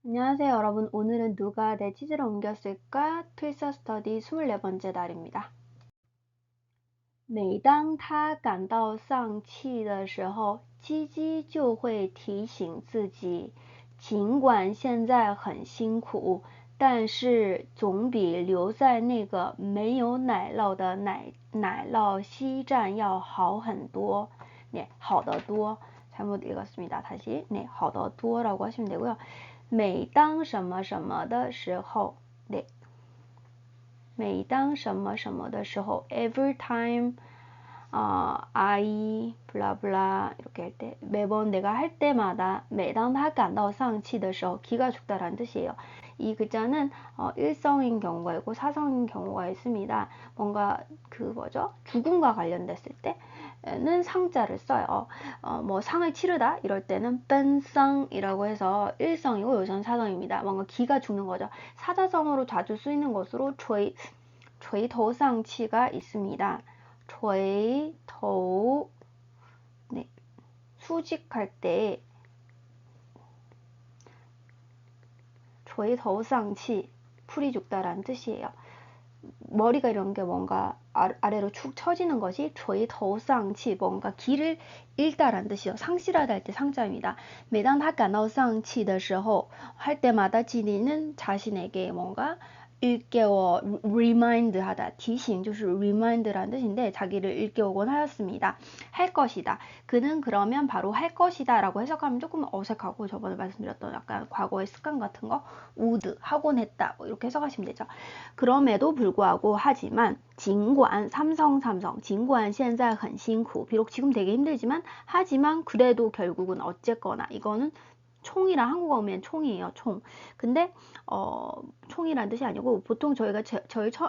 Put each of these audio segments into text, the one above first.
안녕하세요, 여러분. 오늘은 누가 내 치즈를 옮겼을까? 필사 스터디 24번째 날입니다. 每当他感到丧气的时候，鸡鸡就会提醒自己，尽管现在很辛苦，但是总比留在那个没有奶酪的奶酪西站要好很多。 네, 好得多. 잘못 읽었습니다. 다시. 네, 好得多라고 하시면 되고요. 每当什么什么的时候, 네, 每当什么什么的时候, every time I 블라블라 이렇게 할 때, 매번 내가 할 때마다, 매당 다感到 丧气的时候, 기가 죽다라는 뜻이에요. 이 글자는 일성인 경우가 있고 사성인 경우가 있습니다. 뭔가 그 뭐죠? 죽음과 관련됐을 때는 상자를 써요. 뭐 상을 치르다 이럴 때는 뺀상이라고 해서 일성이고 여기서는 사성입니다. 뭔가 기가 죽는 거죠. 사자성어로 자주 쓰이는 것으로垂头丧气가 있습니다. 垂头, 네, 수직할 때 垂头丧气, 풀이 죽다라는 뜻이에요. 머리가 이런 게 뭔가 아래로 축 처지는 것이 垂头丧气, 뭔가 길을 잃다라는 뜻이요. 상실하다 할 때 상자입니다. 每当他感到丧气的时候, 할 때마다 지니는 자신에게 뭔가 일깨워 remind 하다, 提醒 就是 remind라는 뜻인데 자기를 일깨우곤 하였습니다. 할 것이다. 그는 그러면 바로 할 것이다 라고 해석하면 조금 어색하고 저번에 말씀드렸던 약간 과거의 습관 같은 거 would, 하곤 했다 뭐 이렇게 해석하시면 되죠. 그럼에도 불구하고 하지만 尽管 삼성 尽管 现在很辛苦 비록 지금 되게 힘들지만 하지만 그래도 결국은 어쨌거나 이거는 총이랑 한국어 오면 총이에요. 총. 근데 총이라는 뜻이 아니고 보통 저희가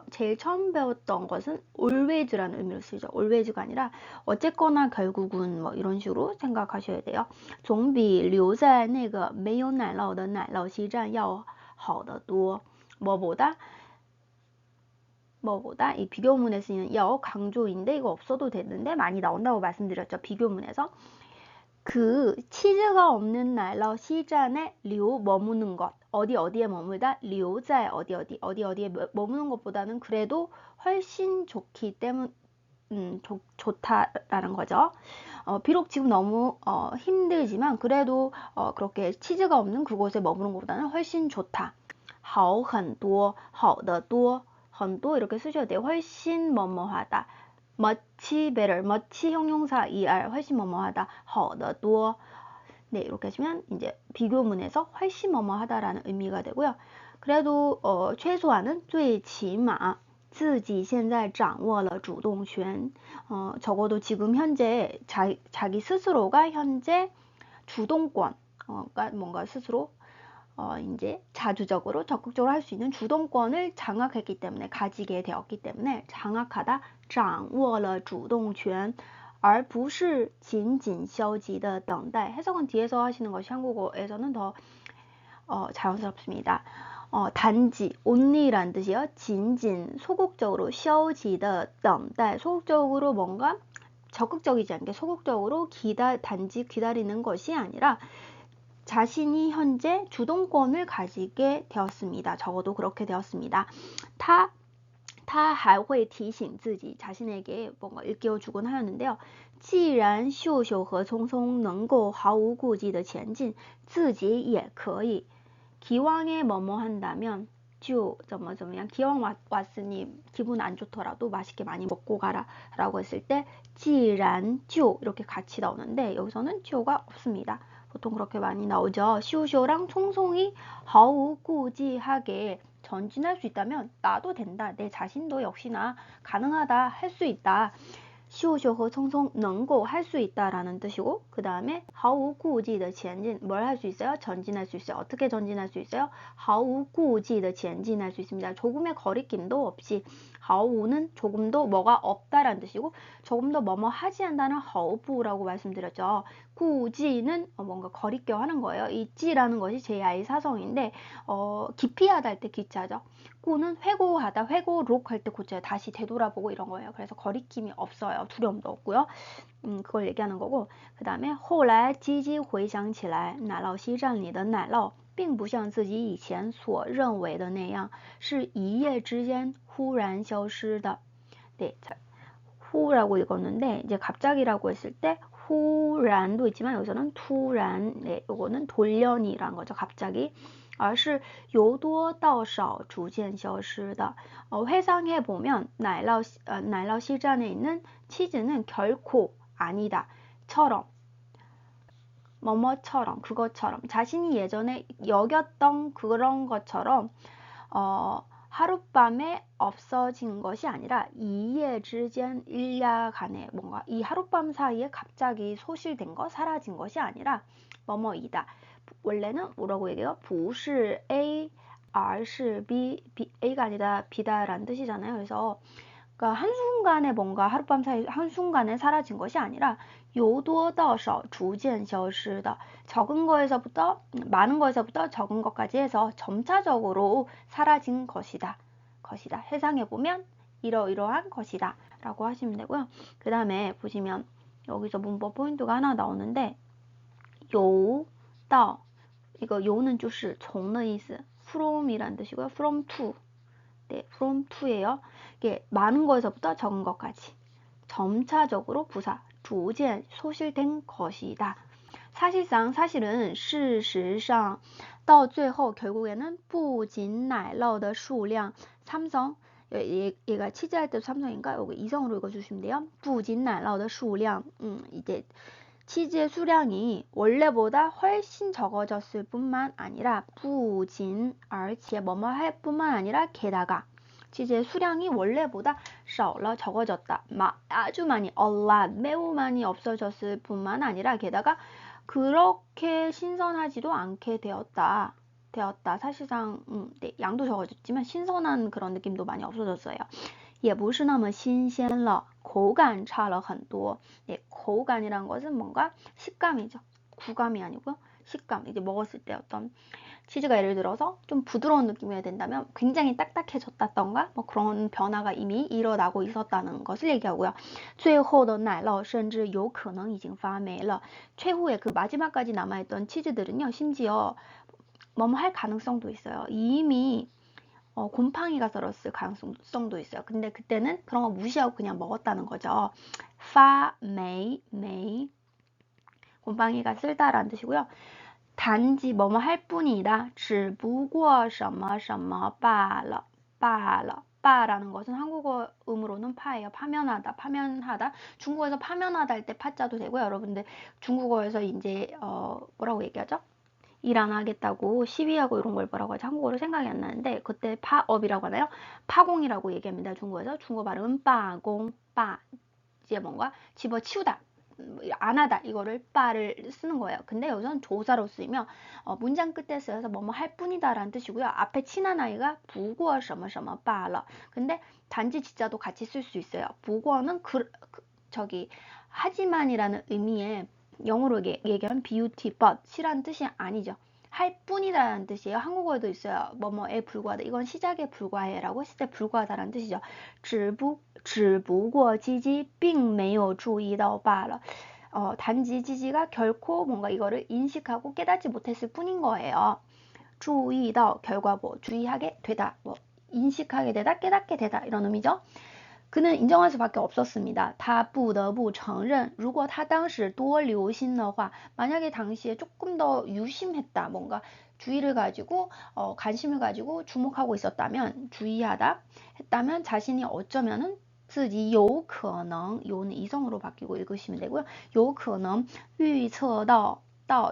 제일 처음 배웠던 것은 always라는 의미로 쓰죠. always가 아니라 어쨌거나 결국은 뭐 이런 식으로 생각하셔야 돼요. 总比留在那个没有奶酪的奶酪西站要好得多. 뭐보다 이 비교문에 쓰이는 여 강조인데 이거 없어도 되는데 많이 나온다고 말씀드렸죠. 비교문에서. 그 치즈가 없는 날러 시잔에 류 머무는 것 어디에 머물다 류자에 어디에 머무는 것보다는 그래도 훨씬 좋기 때문 좋다라는 거죠. 비록 지금 너무 힘들지만 그래도 그렇게 치즈가 없는 그곳에 머무는 것보다는 훨씬 좋다. 好很多好得多很多 이렇게 쓰셔야 돼요. 훨씬 뭐뭐하다. much better, much 형용사 er 훨씬 뭐뭐하다, 好得多. 네, 이렇게 하시면 이제 비교문에서 훨씬 뭐뭐하다라는 의미가 되고요. 그래도 최소한은 最起码 自己现在掌握了主动权. 적어도 지금 현재 자기 스스로가 현재 주동권, 뭔가 스스로 이제 자주적으로 적극적으로 할 수 있는 주동권을 장악했기 때문에 가지게 되었기 때문에 장악하다 掌握了主动权而不是仅仅消极的等待. 해석은 뒤에서 하시는 것이 한국어에서는 더 자연스럽습니다. 단지 only란 뜻이요. 仅仅 소극적으로 消极的等待 소극적으로 뭔가 적극적이지 않게 소극적으로 단지 기다리는 것이 아니라 자신이 현재 주동권을 가지게 되었습니다. 적어도 그렇게 되었습니다. 他还会提醒自己 자신에게 뭔가 일깨워주곤 하였는데요. 既然秀秀和聪聪能够毫无顾忌的前进自己也可以 기왕에 뭐뭐 한다면 就 怎么样 기왕 왔으니 기분 안 좋더라도 맛있게 많이 먹고 가라 라고 했을 때 既然就 이렇게 같이 나오는데 여기서는 就가 없습니다. 보통 그렇게 많이 나오죠. 시우쇼랑 총송이 毫无顾忌하게 전진할 수 있다면 나도 된다. 내 자신도 역시나 가능하다. 할 수 있다. 시오쇼和 총송 能够 할 수 있다라는 뜻이고 그 다음에 毫无顾忌的前进 뭘 할 수 있어요? 전진할 수 있어요. 어떻게 전진할 수 있어요? 毫无顾忌的前进할 수 있습니다. 조금의 거리낌도 없이 毫无는 조금도 뭐가 없다라는 뜻이고 조금 더 뭐뭐 하지 않다는 毫不라고 말씀드렸죠. 顾忌는 뭔가 거리껴 하는 거예요. 있지라는 것이 JI 사성인데 기피하다 할 때 기차죠. 꾸는 회고하다, 회고록 할 때 고쳐요. 다시 되돌아보고 이런 거예요. 그래서 거리낌이 없어요. 두려움도 없고요. 그걸 얘기하는 거고 그 다음에 后来积极回想起来奶酪西站里的奶酪并不像自己以前所认为的那样，是一夜之间忽然消失的。 네, 자, 후라고 읽었는데 이제 갑자기라고 했을 때 후란도 있지만 여기서는 투란, 네, 요거는 돌연이란 거죠. 갑자기. 而是由多到少逐渐消失的. 회상해 보면奶酪西站에 있는 치즈는 결코 아니다. 처럼, 뭐뭐처럼, 그것처럼, 자신이 예전에 여겼던 그런 것처럼 하룻밤에 없어진 것이 아니라 이예之间 일야간에 뭔가 이 하룻밤 사이에 갑자기 소실된 거, 사라진 것이 아니라 뭐뭐이다. 원래는 뭐라고 얘기해요? 不是 A, 而是 B, A가 아니라 B다라는 뜻이잖아요. 그래서 그러니까 한순간에 뭔가 하룻밤 사이 한순간에 사라진 것이 아니라 요도더셔逐渐 消失的 적은 거에서부터 많은 거에서부터 적은 것까지 해서 점차적으로 사라진 것이다. 해상해 보면 이러이러한 것이다 라고 하시면 되고요. 그 다음에 보시면 여기서 문법 포인트가 하나 나오는데 요, 다 이거 요는 就是从的意思 from이란 뜻이고요. from to, 네, from to예요. 이게 많은 거에서부터 적은 것까지 점차적으로 부사 逐渐 소실된 것이다. 사실은 事实上到最后 결국에는 不仅奶酪的数量 삼성 얘가 치즈할 때도 삼성인가? 여기 이성으로 읽어주시면 돼요. 不仅奶酪的数量 이제 치즈의 수량이 원래보다 훨씬 적어졌을 뿐만 아니라 不仅 而且뭐뭐 할 뿐만 아니라 게다가 치즈의 수량이 원래보다 少了 적어졌다. 아주 많이 a lot 매우 많이 없어졌을 뿐만 아니라 게다가 그렇게 신선하지도 않게 되었다. 사실상 네, 양도 적어졌지만 신선한 그런 느낌도 많이 없어졌어요. 也不是那么新鲜了 口感差了很多. 네,口感이란 것은 뭔가 식감이죠. 구감이 아니고요. 식감, 이제 먹었을 때 어떤 치즈가 예를 들어서 좀 부드러운 느낌이어야 된다면 굉장히 딱딱해졌다던가 뭐 그런 변화가 이미 일어나고 있었다는 것을 얘기하고요. 最后的奶酪甚至有可能已经发霉了. 최후에 그 마지막까지 남아있던 치즈들은요. 심지어 뭐뭐 할 가능성도 있어요. 이미 곰팡이가 썰었을 가능성도 있어요. 근데 그때는 그런 거 무시하고 그냥 먹었다는 거죠. 파,霉, 곰팡이가 쓸다라는 뜻이고요. 단지 뭐뭐 할 뿐이다. 只不过什么什么罢了. 빠라는 것은 한국어 음으로는 파예요. 파면하다. 중국어에서 파면하다 할 때 파자도 되고요. 여러분들 중국어에서 이제 뭐라고 얘기하죠? 일 안 하겠다고 시위하고 이런 걸 뭐라고 하죠? 한국어로 생각이 안 나는데 그때 파업이라고 하나요? 파공이라고 얘기합니다. 중국어에서. 중국어 발음은 빠공, 빠. 이제 뭔가 집어치우다. 안 하다 이거를 빠를 쓰는 거예요. 근데 여기서는 조사로 쓰이며 문장 끝에 쓰여서 뭐뭐 할 뿐이다 라는 뜻이고요. 앞에 친한 아이가 不过什么什么罢了. 근데 단지 진짜도 같이 쓸 수 있어요. 不过는 저기 하지만이라는 의미의 영어로 얘기하면 beauty but이라는 뜻이 아니죠. 할 뿐이다라는 뜻이에요. 한국어에도 있어요. 뭐뭐에 불과하다. 이건 시작에 불과해라고 했을 때 불과하다라는 뜻이죠. 只不过鸡鸡并没有注意到罢了. 단지 지지가 결코 뭔가 이거를 인식하고 깨닫지 못했을 뿐인 거예요. 注意到 결과보 주의하게 되다. 뭐 인식하게 되다, 깨닫게 되다 이런 의미죠. 그는 인정할 수밖에 없었습니다. 他不得不承认如果他当时多留心的话 만약에 당시에 조금 더 유심했다. 뭔가 주의를 가지고 관심을 가지고 주목하고 있었다면 주의하다 했다면 자신이 어쩌면은 自己有可能 요는 이성으로 바뀌고 읽으시면 되고요. 有可能预测到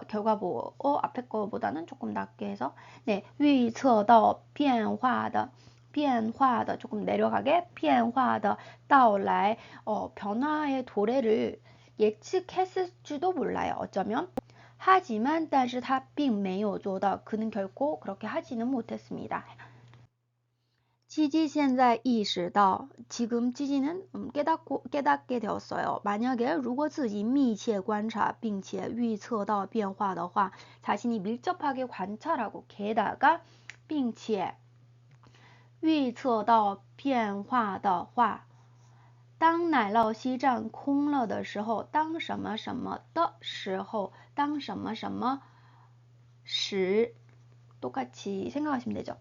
결과보 앞에 거보다는 조금 낮게 해서 네, 预测到变化的 조금 내려가게 变化的到来 변화의 도래를 예측했을지도 몰라요. 어쩌면 하지만 但是他并没有做到 그는 결코 그렇게 하지는 못했습니다. 찌지 现在意识到 지금 찌지는 깨닫게 되었어요. 만약에 如果自己密切观察并且预测到变化的话 자신이 밀접하게 관찰하고 게다가 并且预测到变化的话当奶酪西站空了的时候当什么什么的时候当什么什么时 똑같이 생각하시면 되죠.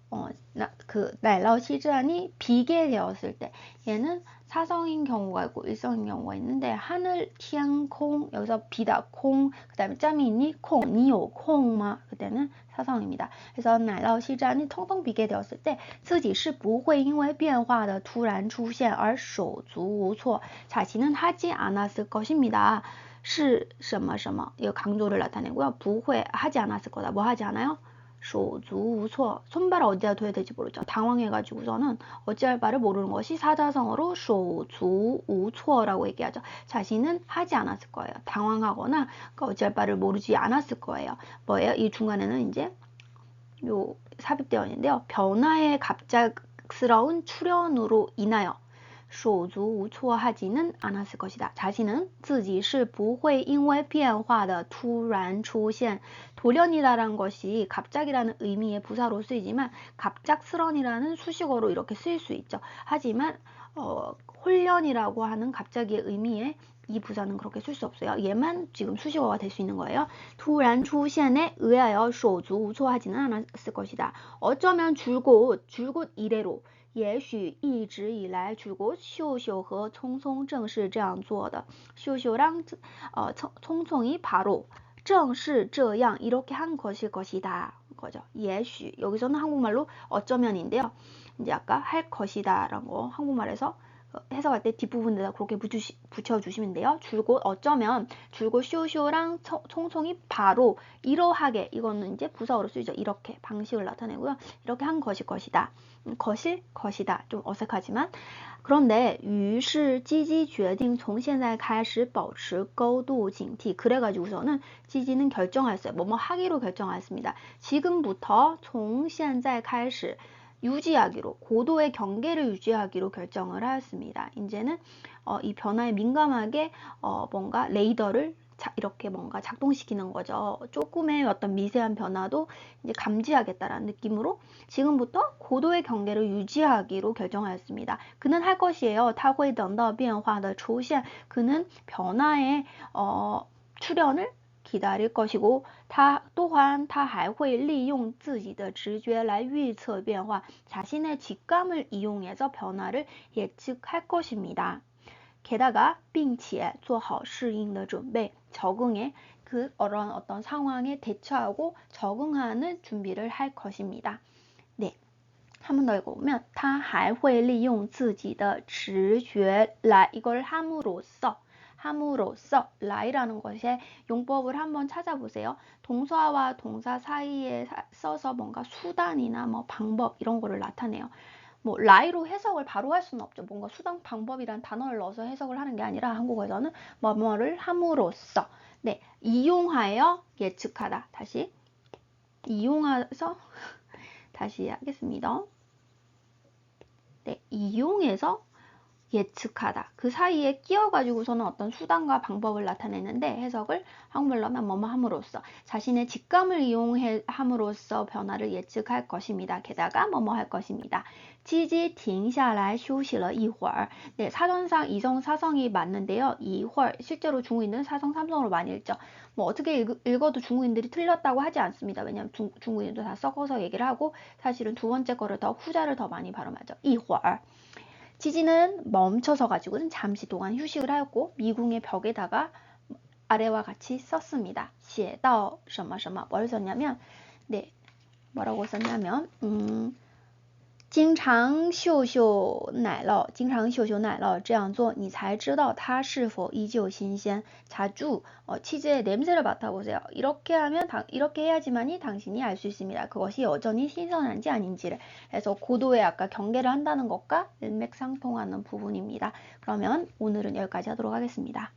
날라오 시즈안이 비게 되었을 때 얘는 사성인 경우가 있고 일성인 경우가 있는데 하늘, 티안, 콩 여기서 비다, 콩 그 다음에 짬이 있니? 콩, 니요, 콩마 그때는 사성입니다. 그래서 날라오 시즈안이 텅텅 비게 되었을 때 自己是不会因为变化的突然出现而手足无措 자신은 하지 않았을 것입니다. 是什么什么 이거 강조를 나타내고요. 不会 하지 않았을 거다. 뭐 하지 않아요? 手足无措 손발을 어디다 둬야 될지 모르죠. 당황해가지고서는 어찌할 바를 모르는 것이 사자성어로 手足无措라고 얘기하죠. 자신은 하지 않았을 거예요. 당황하거나 어찌할 바를 모르지 않았을 거예요. 뭐예요? 이 중간에는 이제 요 삽입되어 있는데요. 변화의 갑작스러운 출현으로 인하여 手足无措 하지는 않았을 것이다. 자신은 自己是不会因为变化的突然出现 돌연이라는 것이 갑자기라는 의미의 부사로 쓰이지만 갑작스런이라는 수식어로 이렇게 쓰일 수 있죠. 하지만 홀연이라고 하는 갑자기의 의미의 이 부사는 그렇게 쓸 수 없어요. 얘만 지금 수식어가 될 수 있는 거예요. 突然出现에 의하여 手足无措 하지는 않았을 것이다. 어쩌면 줄곧 이래로 也许一直以来줄곧秀秀和聪聪正是这样做的 秀秀랑聪聪이 바로 正是这样 이렇게 한 것일 것이다 거죠. 也许 여기서는 한국말로 어쩌면인데요. 이제 아까 할 것이다 라는 거 한국말에서 해석할 때 뒷부분에다 그렇게 붙여주시면 돼요. 줄곧 어쩌면 줄곧 쇼쇼랑 총총이 바로 이러하게 이거는 이제 부사어로 쓰이죠. 이렇게 방식을 나타내고요. 이렇게 한 것일 것이다. 것이다. 좀 어색하지만 그런데 于是积极决定从现在开始保持高度警惕 그래가지고서는 지지는 결정하였어요. 뭐뭐 하기로 결정하였습니다. 지금부터 从现在开始 유지하기로 고도의 경계를 유지하기로 결정을 하였습니다. 이제는 이 변화에 민감하게 뭔가 레이더를 이렇게 뭔가 작동시키는 거죠. 조금의 어떤 미세한 변화도 이제 감지하겠다라는 느낌으로 지금부터 고도의 경계를 유지하기로 결정하였습니다. 그는 할 것이에요. 他会等到变化的出现 그는 변화의 출현을 기다릴 것이고 他还会利用自己的直觉来预测变化 자신의 직감을 이용해서 변화를 예측할 것입니다. 게다가 并且做好适应的准备 적응에 그런 어떤 상황에 대처하고 적응하는 준비를 할 것입니다. 네, 한 번 더 읽어보면 他还会利用自己的直觉来 이걸 함으로써 라이라는 것의 용법을 한번 찾아보세요. 동사와 동사 사이에 써서 뭔가 수단이나 뭐 방법 이런 거를 나타내요. 뭐 라이로 해석을 바로 할 수는 없죠. 뭔가 수단 방법이란 단어를 넣어서 해석을 하는 게 아니라 한국어에서는 뭐뭐를 함으로써 네, 이용하여 예측하다. 다시 이용해서 다시 하겠습니다. 네, 이용해서 예측하다. 그 사이에 끼어가지고서는 어떤 수단과 방법을 나타내는데 해석을 한국말로 하면 뭐뭐 함으로써 자신의 직감을 이용함으로써 변화를 예측할 것입니다. 게다가 뭐뭐 할 것입니다. 积极停下来休息了一会儿 네, 사전상 이성 사성이 맞는데요. 一会儿 실제로 중국인들은 사성 삼성으로 많이 읽죠. 뭐 어떻게 읽어도 중국인들이 틀렸다고 하지 않습니다. 왜냐하면 중국인도 다 섞어서 얘기를 하고 사실은 두 번째 거를 더 후자를 더 많이 발음하죠. 一会儿 지지는 멈춰서 가지고는 잠시 동안 휴식을 하였고 미궁의 벽에다가 아래와 같이 썼습니다. 写到什么什么 뭘 썼냐면 네, 뭐라고 썼냐면 经常秀秀奶酪这样做你才知道它是否依旧新鲜 자주 치즈의 냄새를 맡아보세요. 이렇게 해야지만이 당신이 알 수 있습니다. 그것이 여전히 신선한지 아닌지를. 그래서 고도의 아까 경계를 한다는 것과 일맥상통하는 부분입니다. 그러면 오늘은 여기까지 하도록 하겠습니다.